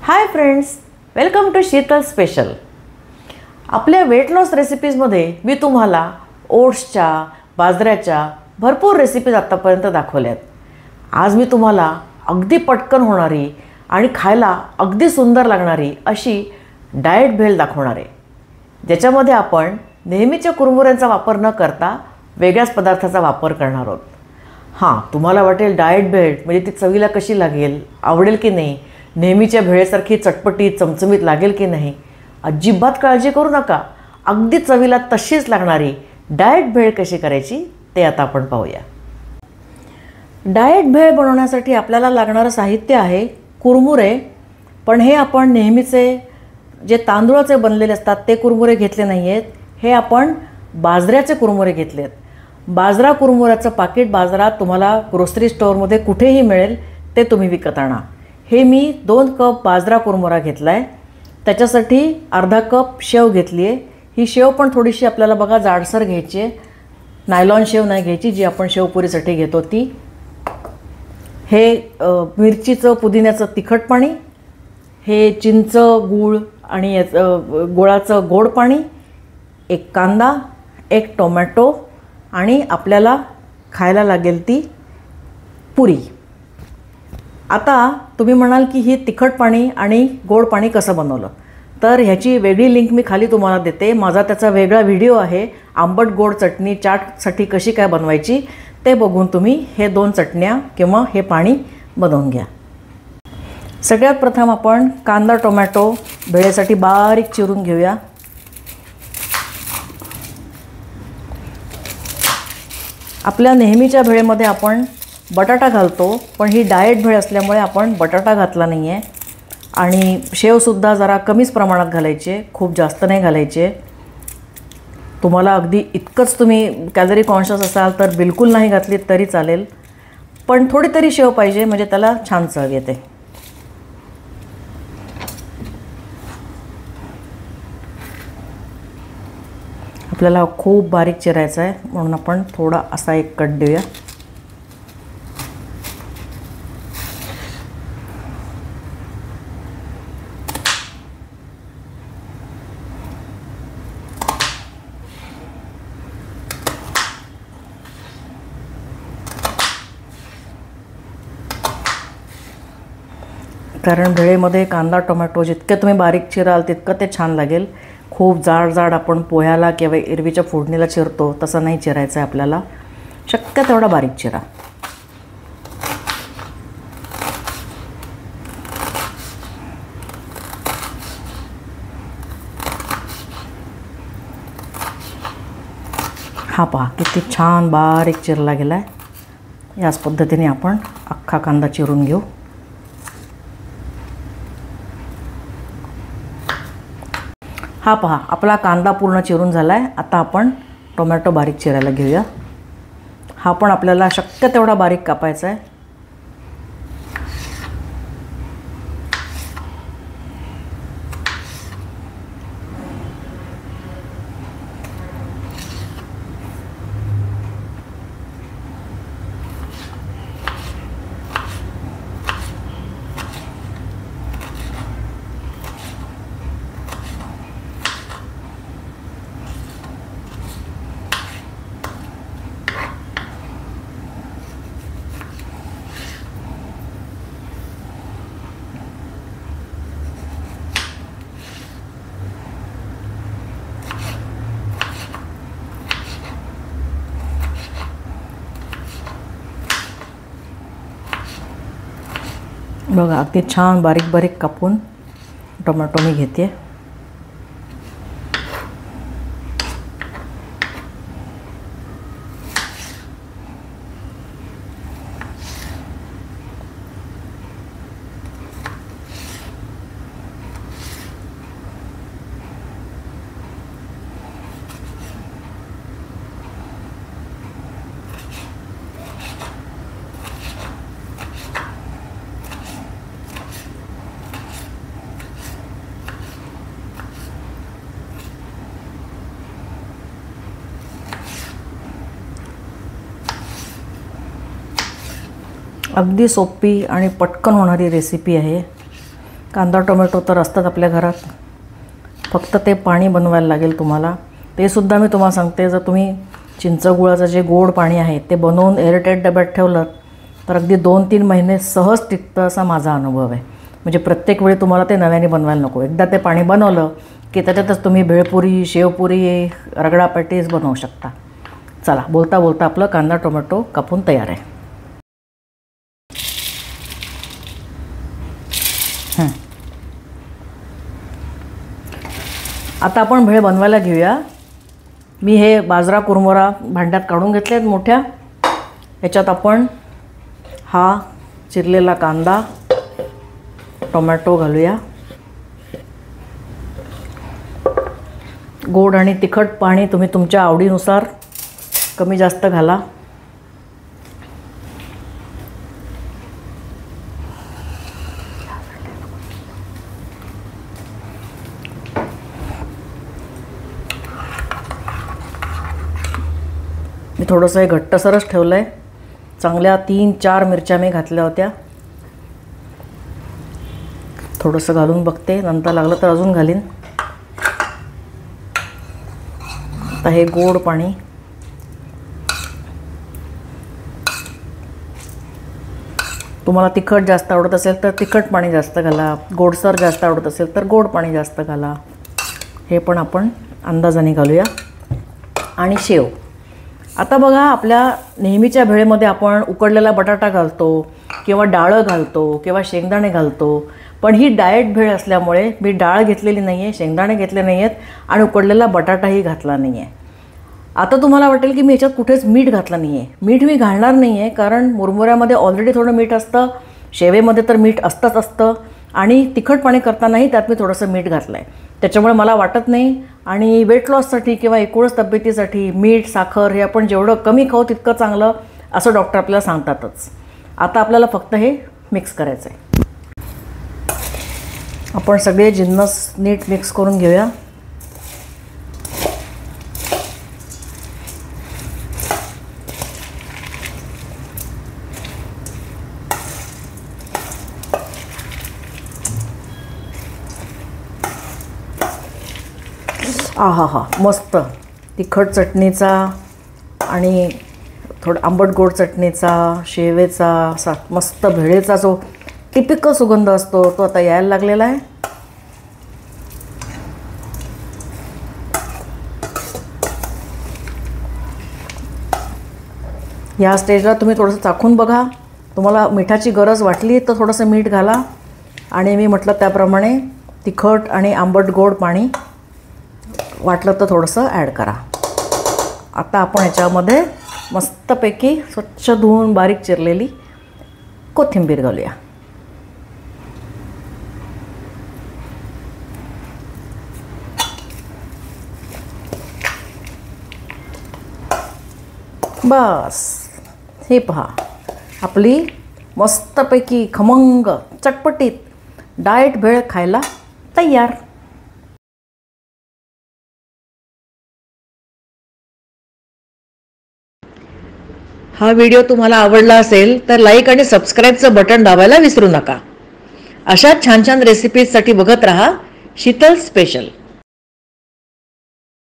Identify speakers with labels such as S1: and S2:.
S1: High friends, welcome to Sheetal special. आपल्या weight loss रेसिपीजमध्ये मी तुम्हाला ओट्सच्या, बाजऱ्याच्या भरपूर रेसिपीज आत्तापर्यंत दाखवल्यात। आज मी तुम्हाला अगदी पटकन होणारी आणि खायला अगदी सुंदर लागणारी अशी डाएट भेळ दाखवणार आहे, ज्याच्यामध्ये आपण नेहमीच्या कुरमुऱ्यांचा वापर न करता वेगळ्याच पदार्थाचा वापर करणार आहोत। हां, तुम्हाला वाटेल डाएट भेळ म्हणजे ती चवीला कशी लागेल, आवडेल की नाही, नेहमीच्या भेळेसारखी चटपटीत चमचमीत लागेल की नाही, अजिबात काळजी करू नका। अगदी चवीला तशीच लागणारी डाएट भेळ कशी करायची ते आता आपण पाहूया। डाएट भेळ बनवण्यासाठी आपल्याला लागणारं साहित्य आहे कुरमुरे, पण हे आपण नेहमीचे जे तांदूळाचे बनलेले असतात ते कुरमुरे घेतले नाही आहेत। हे आपण बाजऱ्याचे कुरमुरे घेतले आहेत। बाजरा कुरमुऱ्याचं पाकिट बाजारात तुम्हाला ग्रोसरी स्टोअरमध्ये कुठेही मिळेल, ते तुम्ही विकत आणा। हे मी 2 कप बाजरा कुरमुरा घेतला आहे। त्याच्यासाठी अर्धा कप शेव घेतली आहे। ही शेव पण थोडीशी आपल्याला बघा जाडसर घ्यायची आहे, नायलॉन शेव नाही घ्यायची जी आपण शेवपुरीसाठी घेतो ती। हे मिरचीचं पुदिन्याचं तिखट पाणी, हे चिंच गूळ आणि गुळाचं गोड पाणी, एक कांदा, एक टोमॅटो आणि आपल्याला खायला लागेल ती पुरी। आता तुम्ही म्हणाल की ही तिखट पाणी आणि गोड पाणी कसं बनवलं, तर ह्याची वेगळी लिंक मी खाली तुम्हाला देते। माझा त्याचा वेगळा व्हिडिओ आहे, आंबट गोड चटणी चाटसाठी कशी काय बनवायची ते बघून तुम्ही हे 2 चटण्या किंवा हे पाणी बनवून घ्या। सगळ्यात प्रथम आपण कांदा टोमॅटो भेळेसाठी बारीक चिरून घेऊया। आपल्या नेहमीच्या भेळेमध्ये आपण बटाटा घालतो, पण ही डाएट भेळ असल्यामुळे आपण बटाटा घातला नाही आहे। आणि शेवसुद्धा जरा कमीच प्रमाणात घालायचे, खूप जास्त नाही घालायचे। तुम्हाला अगदी इतकंच तुम्ही कॅलरी कॉन्शियस असाल तर बिलकुल नाही घातली तरी चालेल, पण थोडी तरी शेव पाहिजे म्हणजे त्याला छान चव येते। आपल्याला खूप बारीक चिरायचं आहे म्हणून आपण थोडा असा एक कट देऊया। कारण भेळेमध्ये कांदा टोमॅटो जितके तुम्ही बारीक चिराल तितकं ते छान लागेल। खूप जाड जाड आपण पोह्याला किंवा एरवीच्या फोडणीला चिरतो तसं नाही चिरायचं आहे आपल्याला, शक्य तेवढा बारीक चिरा। हा पहा किती छान बारीक चिरला गेला आहे। याच पद्धतीने आपण अख्खा कांदा चिरून घेऊ। हा पहा आपला कांदा पूर्ण चिरून झाला आहे। आता आपण टोमॅटो बारीक चिरायला घेऊया। हा पण आपल्याला शक्य तेवढा बारीक कापायचा आहे। बघा अगदी छान बारीक बारीक कापून टोमॅटो मी घेते। अगदी सोपी आणि पटकन होणारी रेसिपी आहे। कांदा टोमॅटो तर असतात आपल्या घरात, फक्त ते पाणी बनवायला लागेल तुम्हाला. ते सुद्धा मी तुम्हाला सांगते, जर तुम्ही चिंचगुळाचं जे गोड पाणी आहे ते बनवून एअरटाईट डब्यात ठेवलं तर अगदी 2-3 महिने सहज टिकतं, असा माझा अनुभव आहे. म्हणजे प्रत्येक वेळी तुम्हाला ते नव्याने बनवायला नको. एकदा ते पाणी बनवलं की त्याच्यातच तुम्ही भेळपुरी, शेवपुरी, रगडा पॅटीस बनवू शकता. चला, बोलता बोलता आपलं कांदा टोमॅटो कापून तयार आहे. आता आपण भेळ बनवायला घेऊया. मी हे बाजरा कुरमुरा भांड्यात काढून घेतले आहेत मोठ्या. याच्यात आपण हा चिरलेला कांदा, टोमॅटो घालूया. गोड आणि तिखट पाणी तुम्ही तुमच्या आवडीनुसार कमी जास्त घाला. मी थोडंसं हे घट्टसरच ठेवलं आहे. चांगल्या 3-4 मिरच्या मी घातल्या होत्या. थोडंसं घालून बघते, नंतर लागलं तर अजून घालीन. आता हे गोड पाणी, तुम्हाला तिखट जास्त आवडत असेल तर तिखट पाणी जास्त घाला, गोडसर जास्त आवडत असेल तर गोड पाणी जास्त घाला. हे पण आपण अंदाजाने घालूया. आणि शेव. आता बघा, आपल्या नेहमीच्या भेळेमध्ये आपण उकडलेला बटाटा घालतो किंवा डाळं घालतो किंवा शेंगदाणे घालतो. पण ही डाएट भेळ असल्यामुळे मी डाळ घेतलेली नाही आहे, शेंगदाणे घेतले नाही आहेत आणि उकडलेला बटाटाही घातला नाही आहे. आता तुम्हाला वाटेल की मी याच्यात कुठेच मीठ घातलं नाही आहे. मीठ मी घालणार नाही आहे, कारण मुरमुऱ्यामध्ये ऑलरेडी थोडं मीठ असतं, शेवेमध्ये तर मीठ असतंच असतं, आणि तिखट पाणी करतानाही त्यात मी थोडंसं मीठ घातलं आहे. त्याच्यामुळे मला वाटत नाही. आणि वेट लॉससाठी किंवा एकूणच तब्येतीसाठी मीठ, साखर हे आपण जेवढं कमी खाऊ तितकं चांगलं, असं डॉक्टर आपल्याला सांगतातच. आता आपल्याला फक्त हे मिक्स करायचं आहे. आपण सगळे जिन्नस नीट मिक्स करून घेऊया. आहा, मस्त तिखट चटणीचा आणि थोडं आंबट गोड चटणीचा, शेवेचा, असा मस्त भेळेचा जो टिपिकल सुगंध असतो तो आता यायला लागलेला आहे. या स्टेजला तुम्ही थोडंसं चाखून बघा. तुम्हाला मिठाची गरज वाटली तर थोडंसं मीठ घाला. आणि मी म्हटलं त्याप्रमाणे तिखट आणि आंबट गोड पाणी वाटलं तर थोडंसं ॲड करा. आता आपण ह्याच्यामध्ये मस्तपैकी स्वच्छ धुवून बारीक चिरलेली कोथिंबीर घालूया. बस, हे पहा, आपली मस्तपैकी खमंग चटपटीत डाएट भेळ खायला तयार. हा व्हिडिओ तुम्हाला आवडला असेल तर लाईक आणि सबस्क्राईबचं बटन दाबायला विसरू नका. अशा छान छान रेसिपीजसाठी बघत रहा शीतल स्पेशल.